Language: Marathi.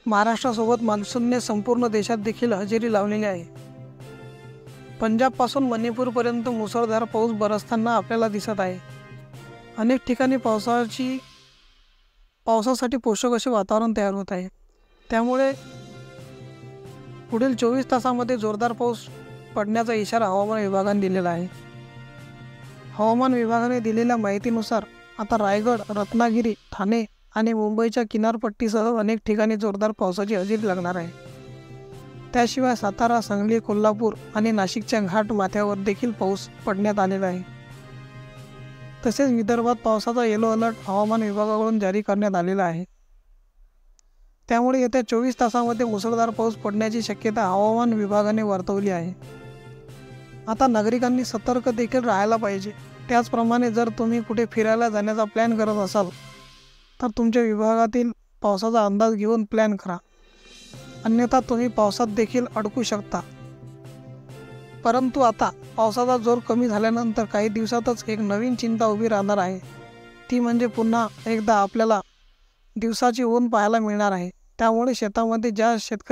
महाराष्ट्रासोबत मान्सूनने संपूर्ण देशात देखील हजेरी लावलेली आहे। पंजाबपासून मणिपूरपर्यंत मुसळधार पाऊस बरसताना आपल्याला दिसत आहे। अनेक ठिकाणी पावसासाठी पोषक असे वातावरण तयार होत आहे। त्यामुळे पुढील 24 तासांमध्ये जोरदार पाऊस पडण्याचा इशारा हवामान विभागाने दिलेला आहे। हवामान विभागाने दिलेल्या माहितीनुसार आता रायगड, रत्नागिरी, ठाणे आणि मुंबईच्या किनारपट्टीसह अनेक ठिकाणी जोरदार पावसाची हजेरी लागणार आहे। त्याशिवाय सातारा, सांगली, कोल्हापूर आणि नाशिकच्या घाट माथ्यावर देखील पाऊस पडण्यात आलेला आहे। तसेच विदर्भात पावसाचा येलो अलर्ट हवामान विभागाकडून जारी करण्यात आलेला आहे। त्यामुळे येत्या 24 तासांमध्ये मुसळधार पाऊस पडण्याची शक्यता हवामान विभागाने वर्तवली आहे। आता नागरिकांनी सतर्क देखील राहायला पाहिजे। त्याचप्रमाणे जर तुम्ही कुठे फिरायला जाण्याचा प्लॅन करत असाल तर तुमच्या विभागातील पावसाचा अंदाज घेऊन प्लॅन करा, अन्यथा तुम्ही पावसात देखील अडकू शकता। परंतु आता पावसाचा जोर कमी झाल्यानंतर काही दिवसातच एक नवीन चिंता उभी राहणार आहे। ती म्हणजे पुन्हा एकदा आपल्याला दिवसाची ऊन पाहायला मिळणार आहे। त्यामुळे शेतामध्ये ज्या शेतकरी